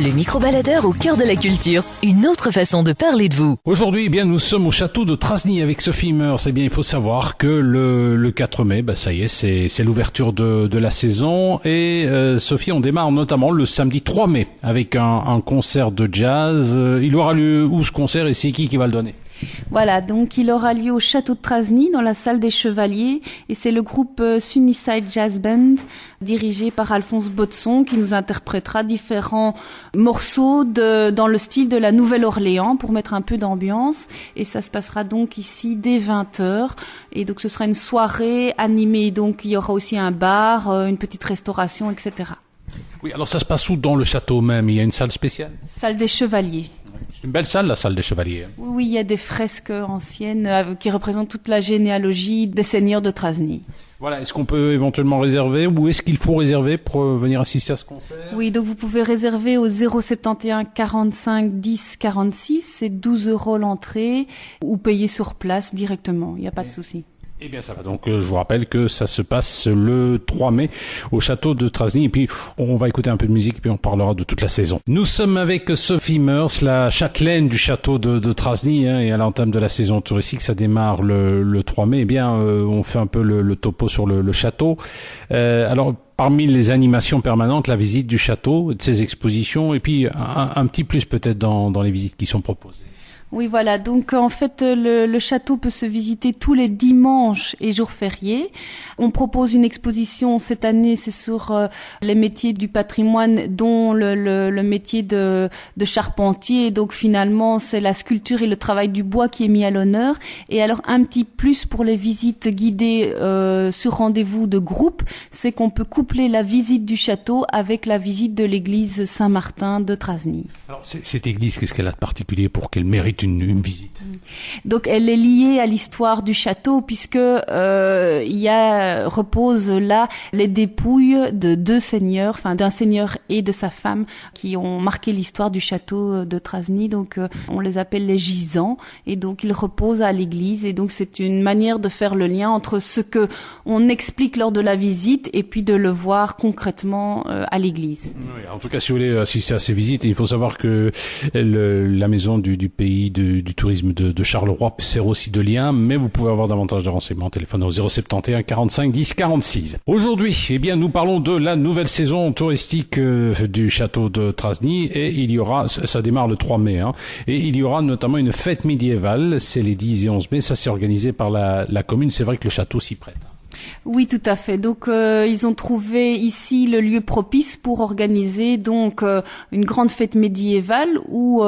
Le micro-baladeur au cœur de la culture. Une autre façon de parler de vous. Aujourd'hui, nous sommes au château de Trasny avec Sophie Meurs. Il faut savoir que le 4 mai, ça y est, c'est l'ouverture de la saison. Et Sophie, on démarre notamment le samedi 3 mai avec un concert de jazz. Il aura lieu où ce concert et c'est qui va le donner ? Voilà, donc il aura lieu au château de Trasny, dans la salle des Chevaliers, et c'est le groupe Sunnyside Jazz Band, dirigé par Alphonse Botson, qui nous interprétera différents morceaux dans le style de la Nouvelle-Orléans, pour mettre un peu d'ambiance, et ça se passera donc ici dès 20h, et donc ce sera une soirée animée, donc il y aura aussi un bar, une petite restauration, etc. Oui, alors ça se passe où dans le château même ? Il y a une salle spéciale ? Salle des Chevaliers. C'est une belle salle, la salle des Chevaliers. Oui, il y a des fresques anciennes qui représentent toute la généalogie des seigneurs de Trasny. Voilà, est-ce qu'on peut éventuellement réserver ou est-ce qu'il faut réserver pour venir assister à ce concert ? Oui, donc vous pouvez réserver au 071 45 10 46, c'est 12 € l'entrée, ou payer sur place directement, il n'y a pas de souci. Eh bien ça va, donc je vous rappelle que ça se passe le 3 mai au château de Trasny et puis on va écouter un peu de musique puis on parlera de toute la saison. Nous sommes avec Sophie Meurs, la châtelaine du château de Trasny et à l'entame de la saison touristique, ça démarre le 3 mai. On fait un peu le topo sur le château. Alors parmi les animations permanentes, la visite du château, de ses expositions et puis un petit plus peut-être dans les visites qui sont proposées. Oui, voilà. Donc, en fait, le château peut se visiter tous les dimanches et jours fériés. On propose une exposition cette année, c'est sur les métiers du patrimoine, dont le métier de charpentier. Donc, finalement, c'est la sculpture et le travail du bois qui est mis à l'honneur. Et alors, un petit plus pour les visites guidées sur rendez-vous de groupe, c'est qu'on peut coupler la visite du château avec la visite de l'église Saint-Martin de Trasny. Alors, cette église, qu'est-ce qu'elle a de particulier pour qu'elle mérite une visite? Donc elle est liée à l'histoire du château puisque repose là les dépouilles de deux seigneurs, d'un seigneur et de sa femme qui ont marqué l'histoire du château de Trasny. Donc on les appelle les gisants et donc ils reposent à l'église et donc c'est une manière de faire le lien entre ce que on explique lors de la visite et puis de le voir concrètement à l'église. Oui, en tout cas si vous voulez assister à ces visites, il faut savoir que la maison du pays du tourisme de Charleroi sert aussi de lien, mais vous pouvez avoir davantage de renseignements. Téléphone au 071 45 10 46. Aujourd'hui, nous parlons de la nouvelle saison touristique du château de Trasny et il y aura, ça démarre le 3 mai, et il y aura notamment une fête médiévale, c'est les 10 et 11 mai, ça c'est organisé par la commune, c'est vrai que le château s'y prête. Oui, tout à fait. Donc, ils ont trouvé ici le lieu propice pour organiser donc une grande fête médiévale où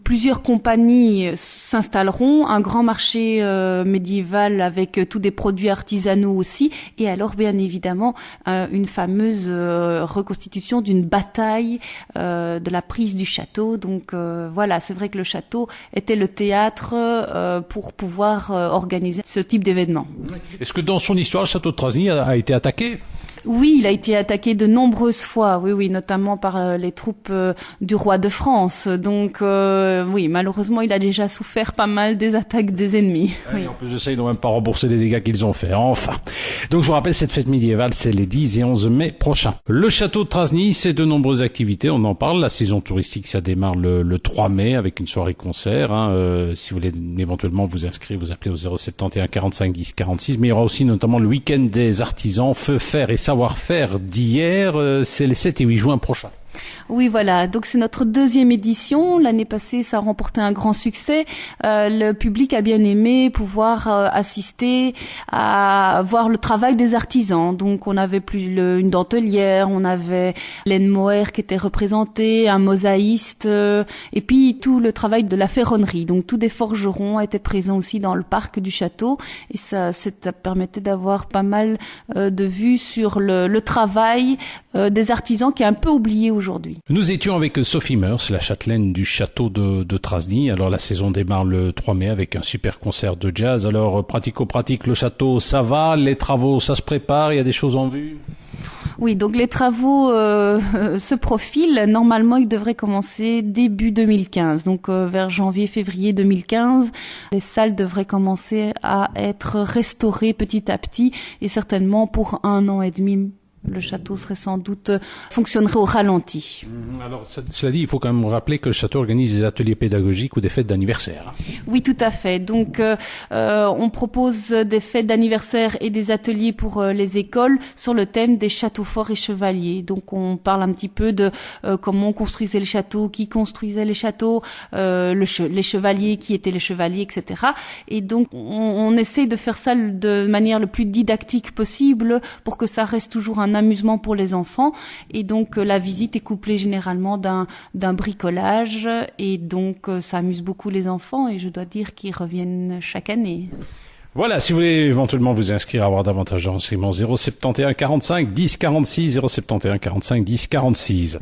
plusieurs compagnies s'installeront, un grand marché médiéval avec tous des produits artisanaux aussi, et alors bien évidemment une fameuse reconstitution d'une bataille de la prise du château. Donc voilà, c'est vrai que le château était le théâtre pour pouvoir organiser ce type d'événement. Est-ce que dans son histoire, le château de Trasny a été attaqué ? Oui, il a été attaqué de nombreuses fois, oui, notamment par les troupes du roi de France. Donc, oui, malheureusement, il a déjà souffert pas mal des attaques des ennemis. Oui. En plus de ça, ils n'ont même pas remboursé les dégâts qu'ils ont fait. Enfin. Donc, je vous rappelle, cette fête médiévale, c'est les 10 et 11 mai prochains. Le château de Trasny, c'est de nombreuses activités. On en parle. La saison touristique, ça démarre le 3 mai avec une soirée-concert. Si vous voulez éventuellement vous inscrire, vous appelez au 071 45 10 46. Mais il y aura aussi notamment le week-end des artisans, feu, fer et savoir-faire d'hier, c'est les 7 et 8 juin prochains. Oui, voilà. Donc, c'est notre deuxième édition. L'année passée, ça a remporté un grand succès. Le public a bien aimé pouvoir assister à voir le travail des artisans. Donc, on avait une dentelière, on avait Laine Moher qui était représentée, un mosaïste, et puis tout le travail de la ferronnerie. Donc, tous des forgerons étaient présents aussi dans le parc du château. Et ça permettait d'avoir pas mal de vues sur le travail des artisans qui est un peu oublié aujourd'hui. Nous étions avec Sophie Meurs, la châtelaine du château de Trasny. Alors la saison démarre le 3 mai avec un super concert de jazz. Alors pratico-pratique, le château, ça va, les travaux, ça se prépare, il y a des choses en vue? Oui, donc les travaux se profilent. Normalement, ils devraient commencer début 2015. Donc vers janvier-février 2015, les salles devraient commencer à être restaurées petit à petit et certainement pour 1 an et demi le château serait sans doute fonctionnerait au ralenti. Alors, cela dit, il faut quand même rappeler que le château organise des ateliers pédagogiques ou des fêtes d'anniversaire. Oui, tout à fait. Donc, on propose des fêtes d'anniversaire et des ateliers pour les écoles sur le thème des châteaux forts et chevaliers. Donc, on parle un petit peu de comment on construisait les châteaux, qui construisait les châteaux, les chevaliers, qui étaient les chevaliers, etc. Et donc, on essaie de faire ça de manière le plus didactique possible pour que ça reste toujours un amusement pour les enfants. Et donc, la visite est couplée généralement d'un bricolage. Et donc, ça amuse beaucoup les enfants et je dois dire qu'ils reviennent chaque année. Voilà, si vous voulez éventuellement vous inscrire, avoir davantage de renseignements, 071 45 10 46, 071 45 10 46.